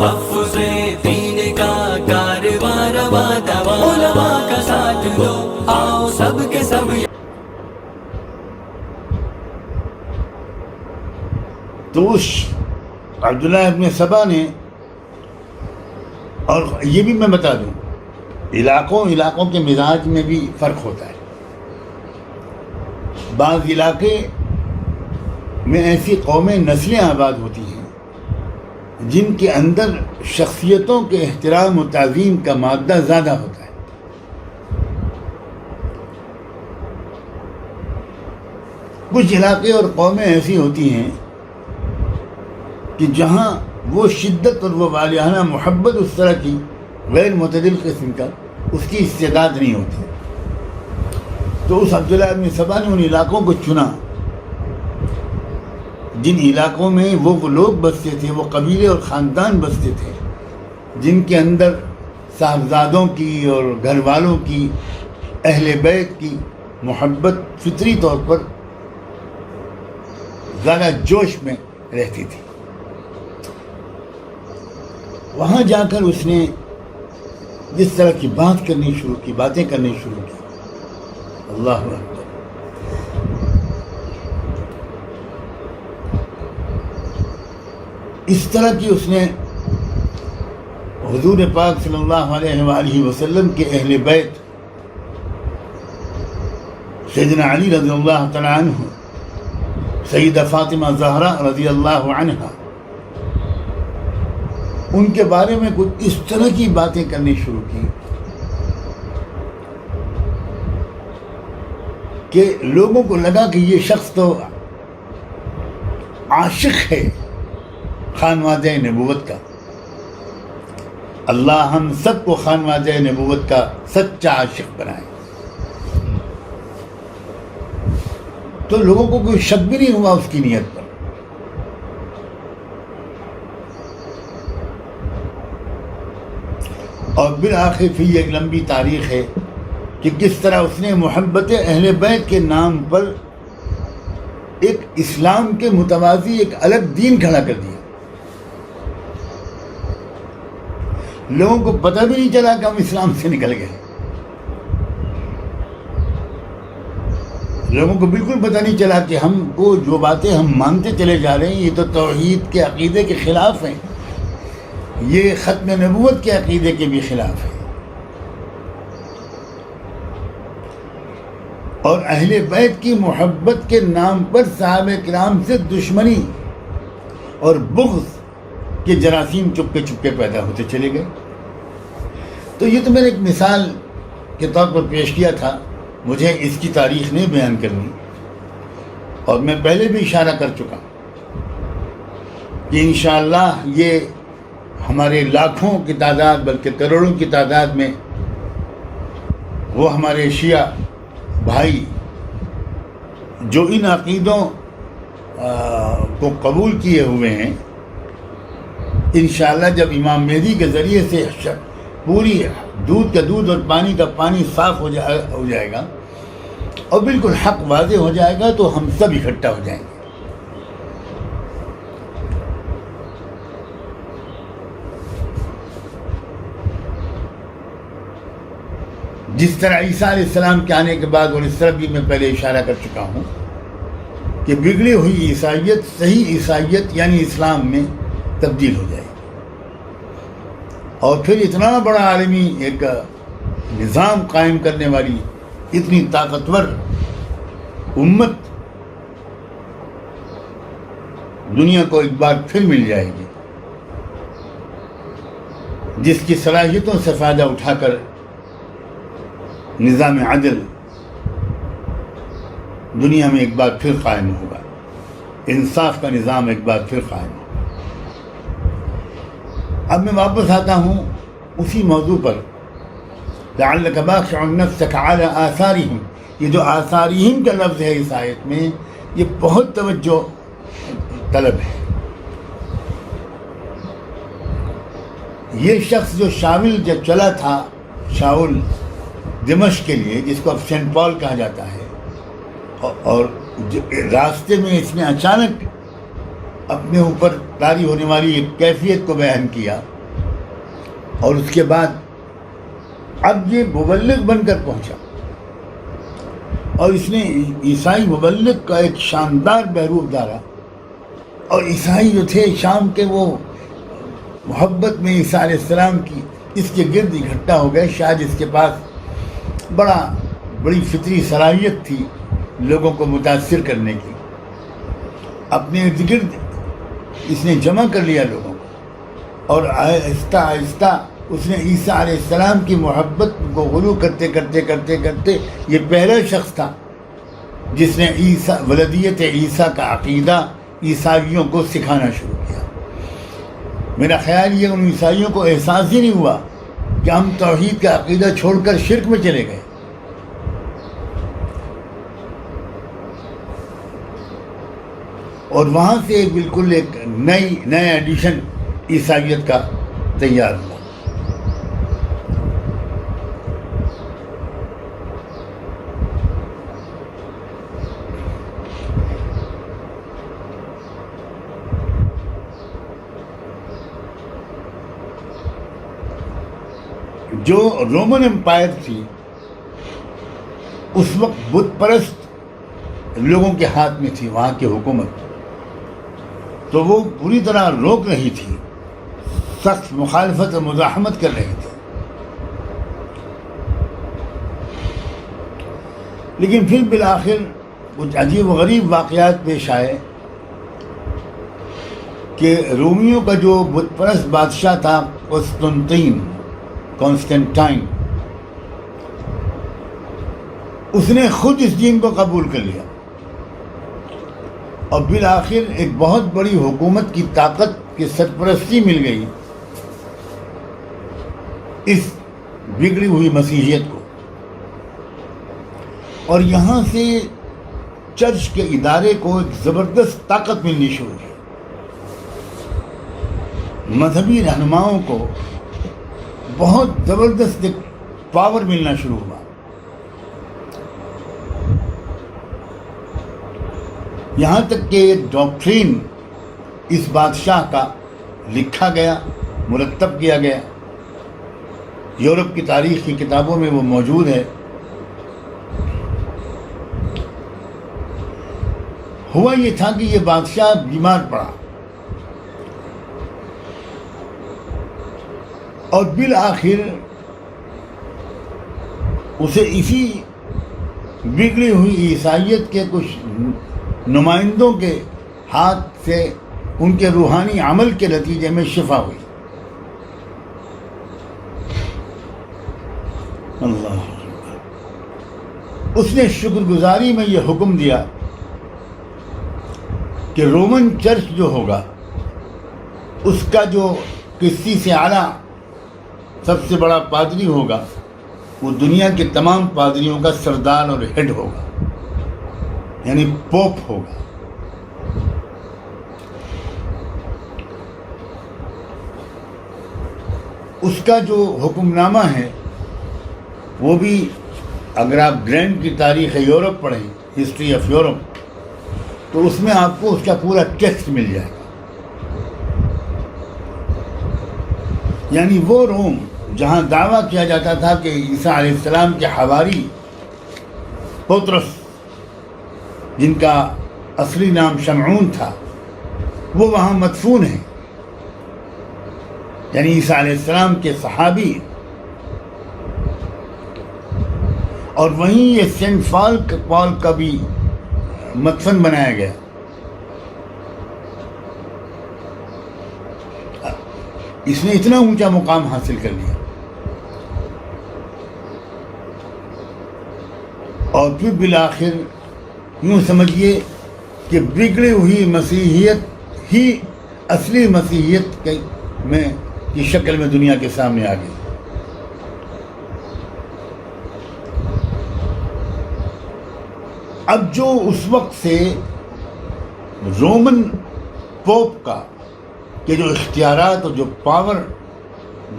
تحفظ دین کا کارواں رواں دواں، علماء کا ساتھ دو آؤ سب کے سب۔ تو اس عبداللہ ابن سبا نے، اور یہ بھی میں بتا دوں، علاقوں کے مزاج میں بھی فرق ہوتا ہے۔ بعض علاقے میں ایسی قومیں، نسلیں آباد ہوتی ہیں جن کے اندر شخصیتوں کے احترام و تعظیم کا مادہ زیادہ ہوتا ہے۔ کچھ علاقے اور قومیں ایسی ہوتی ہیں کہ جہاں وہ شدت اور وہ والہانہ محبت اس طرح کی غیر معتدل قسم کا اس کی استعداد نہیں ہوتی۔ تو اس عبداللہ ابن سبا نے ان علاقوں کو چنا جن علاقوں میں وہ لوگ بستے تھے، وہ قبیلے اور خاندان بستے تھے جن کے اندر صاحبزادوں کی اور گھر والوں کی، اہل بیت کی محبت فطری طور پر زیادہ جوش میں رہتی تھی۔ وہاں جا کر اس نے جس طرح کی باتیں کرنی شروع کی، اللہ اکبر۔ اس طرح کی اس نے حضور پاک صلی اللہ علیہ وآلہ وسلم کے اہل بیت سیدنا علی رضی اللہ تعالی عنہ، سیدہ فاطمہ زہرا رضی اللہ عنہا، ان کے بارے میں کچھ اس طرح کی باتیں کرنی شروع کی کہ لوگوں کو لگا کہ یہ شخص تو عاشق ہے خانوادہ نبوت کا۔ اللہ ہم سب کو خانوادہ نبوت کا سچا عاشق بنائے۔ تو لوگوں کو کوئی شک بھی نہیں ہوا اس کی نیت پر۔ اور بالآخر پھر یہ ایک لمبی تاریخ ہے کہ کس طرح اس نے محبت اہل بیت کے نام پر ایک اسلام کے متوازی ایک الگ دین کھڑا کر دیا۔ لوگوں کو پتہ بھی نہیں چلا کہ ہم اسلام سے نکل گئے۔ لوگوں کو بالکل پتہ نہیں چلا کہ ہم کو جو باتیں ہم مانتے چلے جا رہے ہیں یہ تو توحید کے عقیدے کے خلاف ہیں، یہ ختم نبوت کے عقیدے کے بھی خلاف ہے۔ اور اہل بیت کی محبت کے نام پر صحابہ کرام سے دشمنی اور بغض کے جراثیم چپکے چپکے پیدا ہوتے چلے گئے۔ تو یہ تو میں نے ایک مثال کے طور پر پیش کیا تھا، مجھے اس کی تاریخ نہیں بیان کرنی، اور میں پہلے بھی اشارہ کر چکا کہ انشاءاللہ یہ ہمارے لاکھوں کی تعداد بلکہ کروڑوں کی تعداد میں وہ ہمارے شیعہ بھائی جو ان عقیدوں کو قبول کیے ہوئے ہیں، انشاءاللہ جب امام مہدی کے ذریعے سے پوری دودھ کا دودھ اور پانی کا پانی صاف ہو جائے گا اور بالکل حق واضح ہو جائے گا تو ہم سب اکٹھا ہو جائیں گے۔ جس طرح عیسیٰ علیہ السلام کے آنے کے بعد، اور اس طرح بھی میں پہلے اشارہ کر چکا ہوں کہ بگڑی ہوئی عیسائیت صحیح عیسائیت یعنی اسلام میں تبدیل ہو جائے گی، اور پھر اتنا بڑا عالمی ایک نظام قائم کرنے والی اتنی طاقتور امت دنیا کو ایک بار پھر مل جائے گی، جس کی صلاحیتوں سے فائدہ اٹھا کر نظام عدل دنیا میں ایک بار پھر قائم ہوگا، انصاف کا نظام ایک بار پھر قائم ہوگا۔ اب میں واپس آتا ہوں اسی موضوع پر، لعلک باخع نفسک علی آثارہم۔ یہ جو آثارہم کا لفظ ہے اس آیت میں، یہ بہت توجہ طلب ہے۔ یہ شخص جو شاول جب چلا تھا، شاول دمشق کے لیے، جس کو اب سینٹ پال کہا جاتا ہے، اور راستے میں اس نے اچانک اپنے اوپر طاری ہونے والی ایک کیفیت کو بیان کیا اور اس کے بعد اب یہ مبلغ بن کر پہنچا، اور اس نے عیسائی مبلغ کا ایک شاندار بحروب ڈالا. اور عیسائی جو تھے شام کے، وہ محبت میں عیسیٰ علیہ السلام کی اس کے گرد اکٹھا ہو گئے. شاید اس کے پاس بڑی فطری صلاحیت تھی لوگوں کو متاثر کرنے کی. اپنے ارد گرد اس نے جمع کر لیا لوگوں کو، اور آہستہ آہستہ اس نے عیسیٰ علیہ السلام کی محبت کو غلو کرتے کرتے کرتے کرتے یہ پہلا شخص تھا جس نے ولدیت عیسیٰ کا عقیدہ عیسائیوں کو سکھانا شروع کیا. میرا خیال یہ ان عیسائیوں کو احساس ہی نہیں ہوا کہ ہم توحید کا عقیدہ چھوڑ کر شرک میں چلے گئے. اور وہاں سے بالکل ایک نیا ایڈیشن عیسائیت کا تیار ہوا. جو رومن امپائر تھی اس وقت بت پرست لوگوں کے ہاتھ میں تھی وہاں کی حکومت، تو وہ پوری طرح روک رہی تھی، سخت مخالفت و مزاحمت کر رہی تھی. لیکن پھر بالآخر کچھ عجیب و غریب واقعات پیش آئے کہ رومیوں کا جو بت پرست بادشاہ تھا کانسٹنٹائن، اس نے خود اس دین کو قبول کر لیا، اور بالآخر ایک بہت بڑی حکومت کی طاقت کی سرپرستی مل گئی اس بگڑی ہوئی مسیحیت کو. اور یہاں سے چرچ کے ادارے کو ایک زبردست طاقت ملنی شروع ہوئی. مذہبی رہنماؤں کو بہت زبردست پاور ملنا شروع ہوا. یہاں تک کہ ایک ڈاکٹرین اس بادشاہ کا لکھا گیا، مرتب کیا گیا. یورپ کی تاریخ کی کتابوں میں وہ موجود ہے. ہوا یہ تھا کہ یہ بادشاہ بیمار پڑا، اور بالآخر اسے اسی بگڑی ہوئی عیسائیت کے کچھ نمائندوں کے ہاتھ سے ان کے روحانی عمل کے نتیجے میں شفا ہوئی. اللہ، اس نے شکر گزاری میں یہ حکم دیا کہ رومن چرچ جو ہوگا اس کا جو کسی سے اعلیٰ سب سے بڑا پادری ہوگا وہ دنیا کے تمام پادریوں کا سردار اور ہیڈ ہوگا، یعنی پوپ ہوگا. اس کا جو حکم نامہ ہے وہ بھی، اگر آپ گرینڈ کی تاریخ یورپ پڑھیں، ہسٹری آف یورپ، تو اس میں آپ کو اس کا پورا ٹیکسٹ مل جائے گا. یعنی وہ روم جہاں دعویٰ کیا جاتا تھا کہ عیسیٰ علیہ السلام کے حواری پطرس، جن کا اصلی نام شمعون تھا، وہ وہاں مدفون ہیں، یعنی عیسیٰ علیہ السلام کے صحابی. اور وہیں یہ سینٹ پال کا بھی مدفن بنایا گیا. اس نے اتنا اونچا مقام حاصل کر لیا. اور پھر بالآخر یوں سمجھیے کہ بگڑی ہوئی مسیحیت ہی اصلی مسیحیت کی شکل میں دنیا کے سامنے آ گئی. اب جو اس وقت سے رومن پوپ کا کہ جو اختیارات اور جو پاور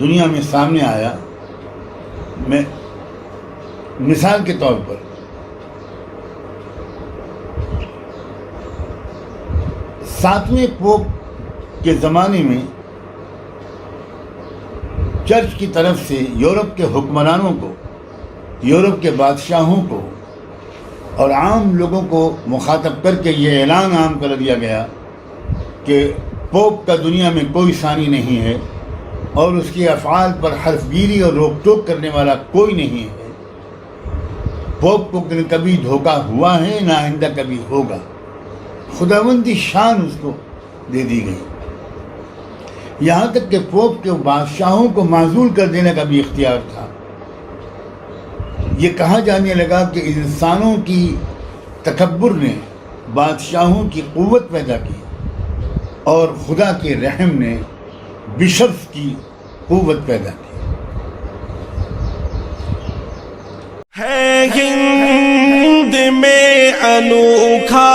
دنیا میں سامنے آیا، میں مثال کے طور پر ساتویں پوپ کے زمانے میں چرچ کی طرف سے یورپ کے حکمرانوں کو، یورپ کے بادشاہوں کو اور عام لوگوں کو مخاطب کر کے یہ اعلان عام کر دیا گیا کہ پوپ کا دنیا میں کوئی ثانی نہیں ہے اور اس کی افعال پر حرف گیری اور روک ٹوک کرنے والا کوئی نہیں ہے۔ پوپ کو کبھی دھوکہ ہوا ہے، نہ آئندہ کبھی ہوگا۔ خداوندی شان اس کو دے دی گئی، یہاں تک کہ پوپ کے بادشاہوں کو معزول کر دینے کا بھی اختیار تھا۔ یہ کہا جانے لگا کہ انسانوں کی تکبر نے بادشاہوں کی قوت پیدا کی اور خدا کے رحم نے بشرف کی قوت پیدا کی۔ ہے ہند میں انوکھا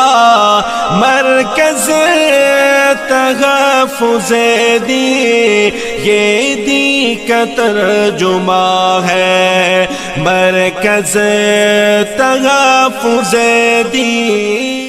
مرکز تحفظ دی، یہ دی کا ترجمہ ہے مرکز تحفظ دی۔